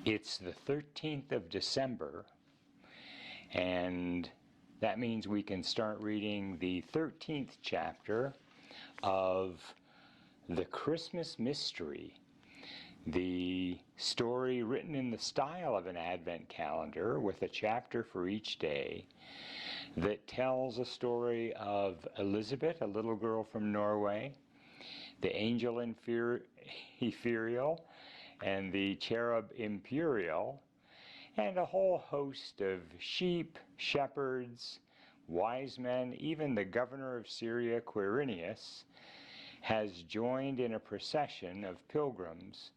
It's the 13th of December, and that means we can start reading the 13th chapter of the Christmas Mystery, the story written in the style of an Advent calendar with a chapter for each day that tells a story of Elizabeth, a little girl from Norway, the angel Ethereal, and the cherub Imperial, and a whole host of sheep, shepherds, wise men. Even the governor of Syria, Quirinius, has joined in a procession of pilgrims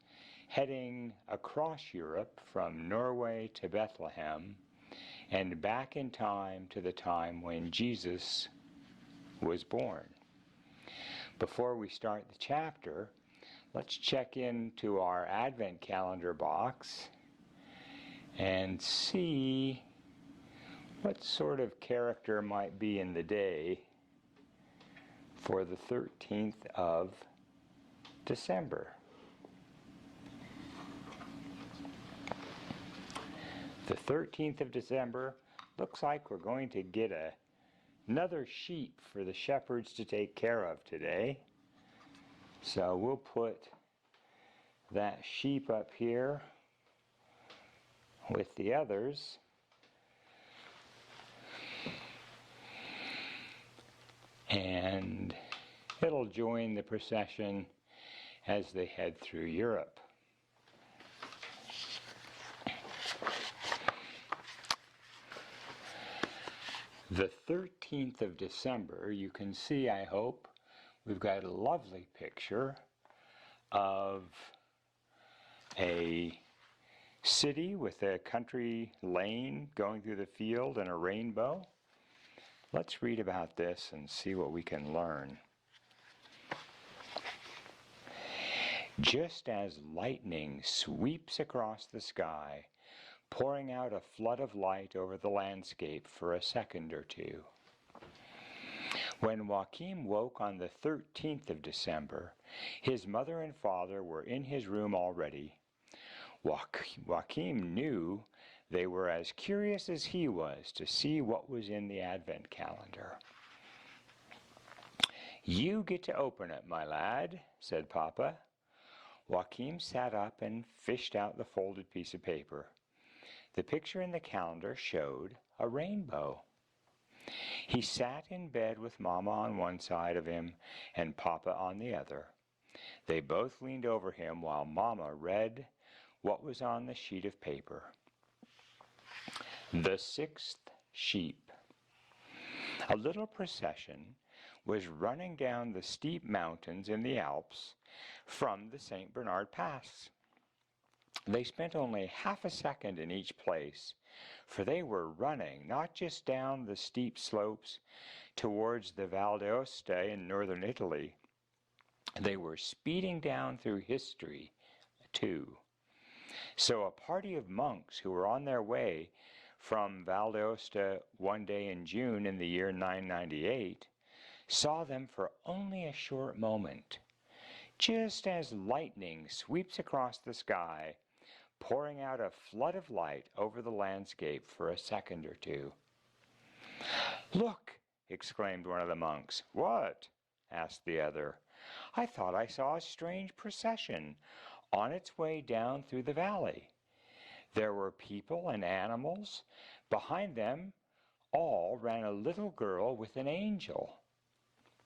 heading across Europe from Norway to Bethlehem and back in time to the time when Jesus was born. Before we start the chapter, let's check into our Advent calendar box and see what sort of character might be in the day for the 13th of December. The 13th of December looks like we're going to get another sheep for the shepherds to take care of today. So we'll put that sheep up here with the others. And it'll join the procession as they head through Europe. The 13th of December, you can see, I hope, we've got a lovely picture of a city with a country lane going through the field and a rainbow. Let's read about this and see what we can learn. Just as lightning sweeps across the sky, pouring out a flood of light over the landscape for a second or two. When Joachim woke on the 13th of December, his mother and father were in his room already. Joachim knew they were as curious as he was to see what was in the Advent calendar. "You get to open it, my lad," said Papa. Joachim sat up and fished out the folded piece of paper. The picture in the calendar showed a rainbow. He sat in bed with Mama on one side of him and Papa on the other. They both leaned over him while Mama read what was on the sheet of paper. The sixth sheep. A little procession was running down the steep mountains in the Alps from the St. Bernard Pass. They spent only half a second in each place, for they were running not just down the steep slopes towards the Val d'Aosta in northern Italy. They were speeding down through history, too. So a party of monks who were on their way from Val d'Aosta one day in June in the year 998 saw them for only a short moment, just as lightning sweeps across the sky, pouring out a flood of light over the landscape for a second or two. "Look!" exclaimed one of the monks. "What?" asked the other. "I thought I saw a strange procession on its way down through the valley. There were people and animals. Behind them all ran a little girl with an angel."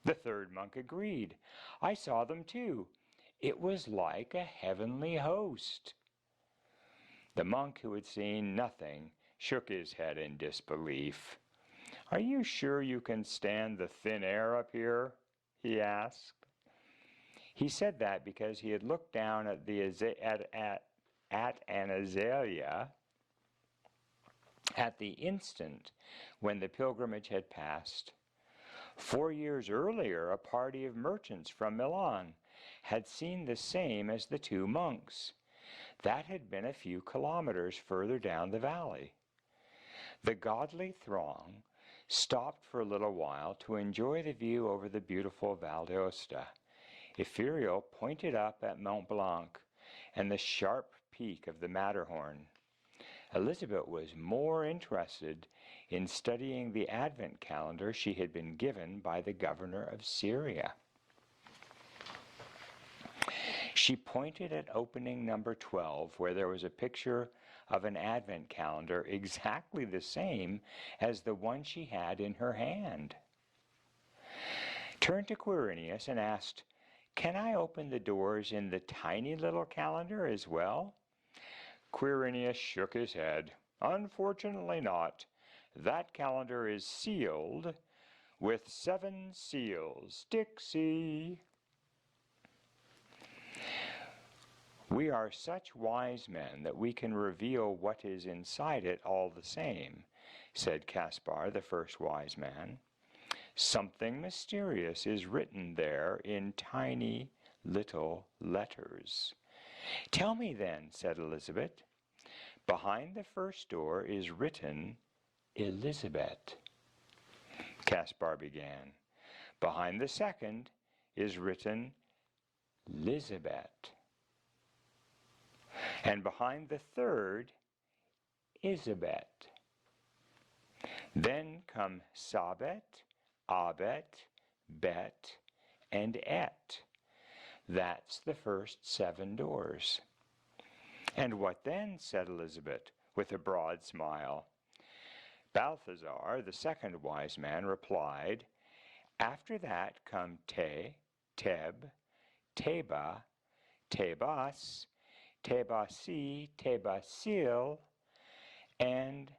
The third monk agreed. "I saw them too. It was like a heavenly host." The monk, who had seen nothing, shook his head in disbelief. "Are you sure you can stand the thin air up here?" he asked. He said that because he had looked down at an azalea at the instant when the pilgrimage had passed. 4 years earlier, a party of merchants from Milan had seen the same as the two monks. That had been a few kilometers further down the valley. The godly throng stopped for a little while to enjoy the view over the beautiful Val d'Aosta. Ethereal pointed up at Mont Blanc, and the sharp peak of the Matterhorn. Elizabeth was more interested in studying the Advent calendar she had been given by the governor of Syria. She pointed at opening number 12, where there was a picture of an Advent calendar exactly the same as the one she had in her hand. Turned to Quirinius and asked, "Can I open the doors in the tiny little calendar as well?" Quirinius shook his head. "Unfortunately not. That calendar is sealed with 7 seals. Dixie." "We are such wise men that we can reveal what is inside it all the same," said Caspar, the first wise man. "Something mysterious is written there in tiny little letters." "Tell me then," said Elizabeth. "Behind the first door is written Elizabeth," Caspar began. "Behind the second is written Lizabeth. And behind the third, Isabet. Then come Sabet, Abet, Bet, and Et. That's the first 7 doors." "And what then?" said Elizabeth, with a broad smile. Balthazar, the second wise man, replied, "After that come Te, Teb, Teba, Tebas, Tebasi, Tebasil, and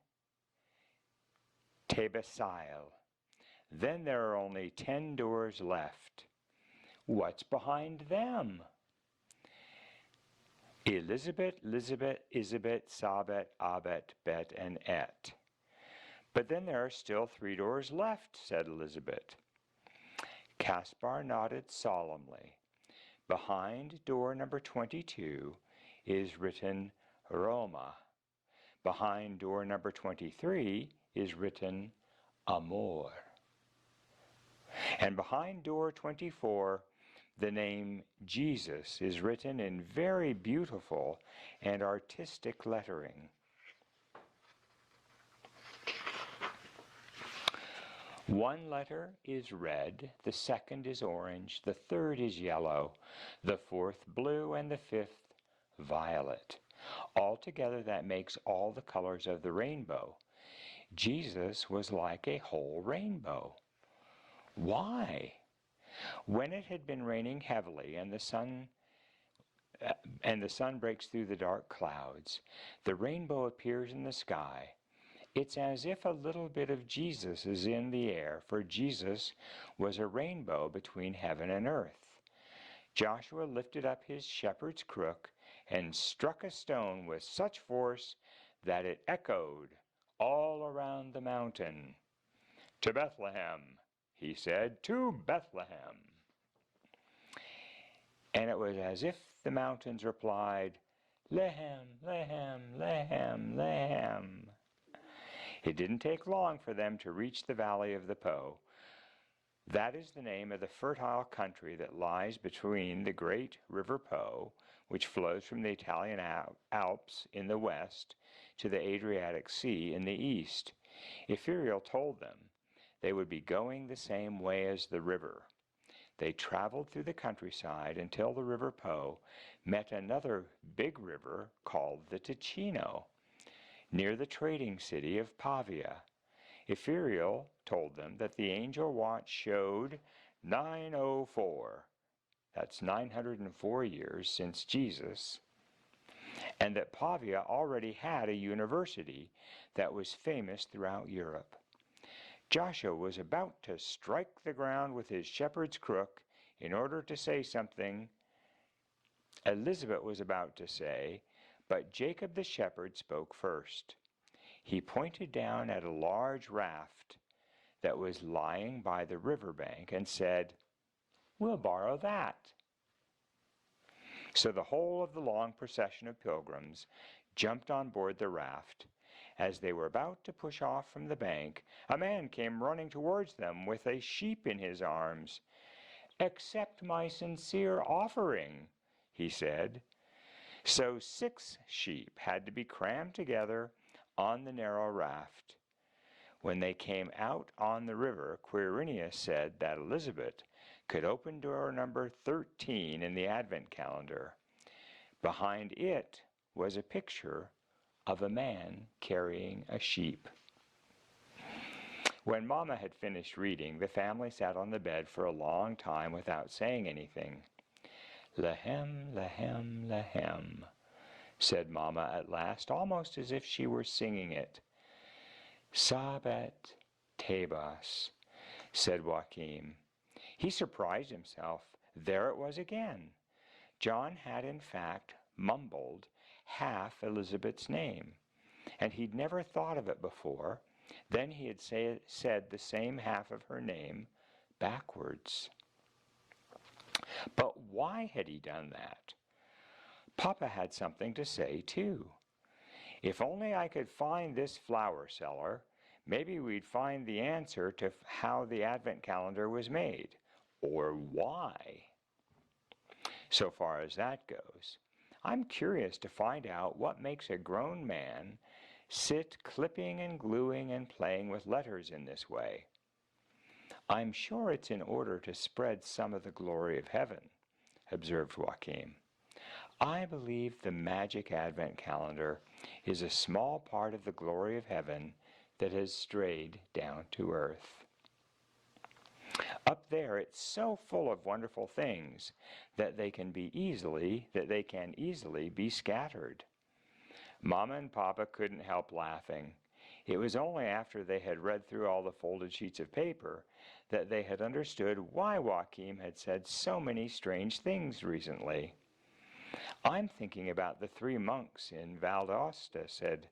Tebasil. Then there are only 10 doors left. What's behind them?" Elizabeth, Lizabeth, Isabet, Sabet, Abet, Bet, and Et. "But then there are still 3 doors left," said Elizabeth. Caspar nodded solemnly. Behind door number 22 is written Roma. Behind door number 23 is written Amor. And behind door 24, the name Jesus is written in very beautiful and artistic lettering. One letter is red, the second is orange, the third is yellow, the fourth blue, and the fifth violet. Altogether that makes all the colors of the rainbow. Jesus was like a whole rainbow. Why? When it had been raining heavily and the sun breaks through the dark clouds, the rainbow appears in the sky. It's as if a little bit of Jesus is in the air, for Jesus was a rainbow between heaven and earth. Joshua lifted up his shepherd's crook and struck a stone with such force that it echoed all around the mountain. "To Bethlehem," he said, "to Bethlehem." And it was as if the mountains replied, "Lehem, Lehem, Lehem, Lehem." It didn't take long for them to reach the valley of the Po. That is the name of the fertile country that lies between the great river Po, which flows from the Italian Alps in the west to the Adriatic Sea in the east. Ephriel told them they would be going the same way as the river. They traveled through the countryside until the river Po met another big river called the Ticino, near the trading city of Pavia. Ephriel told them that the angel watch showed 904, that's 904 years since Jesus, and that Pavia already had a university that was famous throughout Europe. Joshua was about to strike the ground with his shepherd's crook in order to say something Elizabeth was about to say, but Jacob the shepherd spoke first. He pointed down at a large raft that was lying by the riverbank and said, "We'll borrow that." So the whole of the long procession of pilgrims jumped on board the raft. As they were about to push off from the bank, a man came running towards them with a sheep in his arms. "Accept my sincere offering," he said. So 6 sheep had to be crammed together on the narrow raft. When they came out on the river, Quirinius said that Elizabeth could open door number 13 in the Advent calendar. Behind it was a picture of a man carrying a sheep. When Mama had finished reading, the family sat on the bed for a long time without saying anything. "Lehem, lehem, lehem," said Mama at last, almost as if she were singing it. "Sabet Tabas," said Joachim. He surprised himself. There it was again. John had in fact mumbled half Elizabeth's name, and he'd never thought of it before. Then he had said the same half of her name backwards. But why had he done that? Papa had something to say, too. If only I could find this flower seller, maybe we'd find the answer to how the Advent calendar was made, or why. So far as that goes, I'm curious to find out what makes a grown man sit clipping and gluing and playing with letters in this way. I'm sure it's in order to spread some of the glory of heaven, observed Joachim. I believe the magic Advent calendar is a small part of the glory of heaven that has strayed down to earth. Up there it's so full of wonderful things that they can easily be scattered. Mama and Papa couldn't help laughing. It was only after they had read through all the folded sheets of paper that they had understood why Joachim had said so many strange things recently. "I'm thinking about the 3 monks in Val d'Aosta," said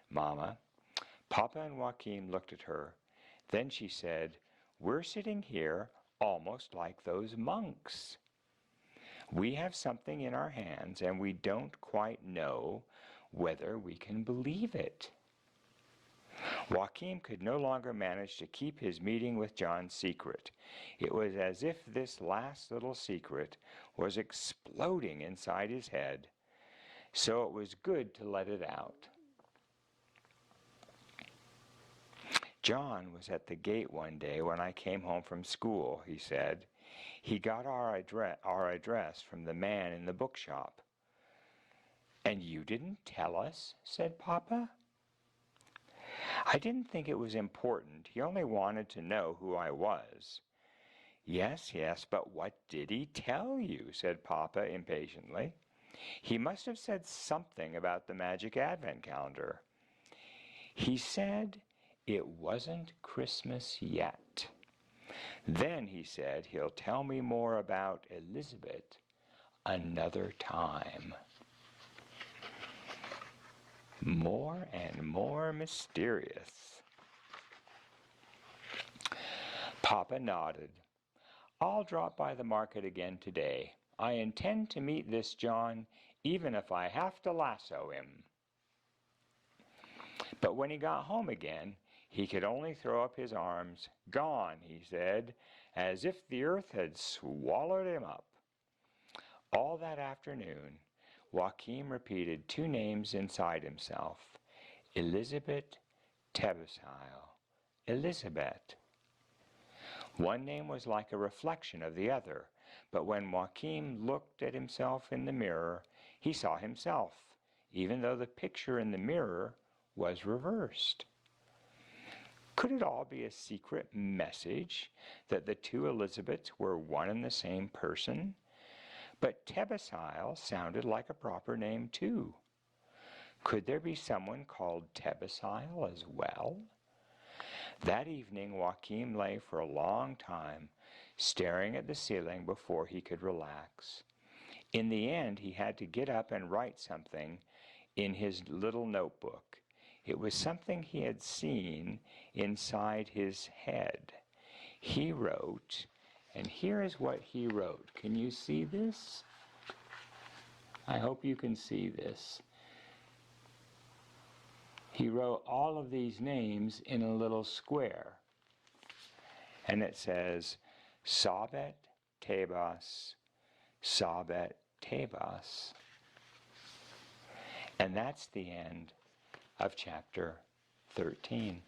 Mama. Papa and Joachim looked at her. Then she said, "We're sitting here almost like those monks. We have something in our hands and we don't quite know whether we can believe it." Joachim could no longer manage to keep his meeting with John secret. It was as if this last little secret was exploding inside his head, so it was good to let it out. "John was at the gate one day when I came home from school," he said. "He got our address from the man in the bookshop." "And you didn't tell us?" said Papa. "I didn't think it was important. He only wanted to know who I was." Yes, but what did he tell you?" said Papa impatiently. "He must have said something about the magic Advent calendar." "He said it wasn't Christmas yet. Then he said he'll tell me more about Elizabeth another time." More and more mysterious. Papa nodded. "I'll drop by the market again today. I intend to meet this John, even if I have to lasso him." But when he got home again, he could only throw up his arms. "Gone," he said, as if the earth had swallowed him up. All that afternoon, Joachim repeated 2 names inside himself: Elizabeth Tebesheil, Elizabeth. One name was like a reflection of the other, but when Joachim looked at himself in the mirror, he saw himself, even though the picture in the mirror was reversed. Could it all be a secret message that the 2 Elizabeths were one and the same person? But Tebesheil sounded like a proper name too. Could there be someone called Tebesheil as well? That evening Joachim lay for a long time, staring at the ceiling before he could relax. In the end, he had to get up and write something in his little notebook. It was something he had seen inside his head. He wrote, and here is what he wrote. Can you see this? I hope you can see this. He wrote all of these names in a little square. And it says, Sabet Tabas, Sabet Tabas. And that's the end of chapter 13.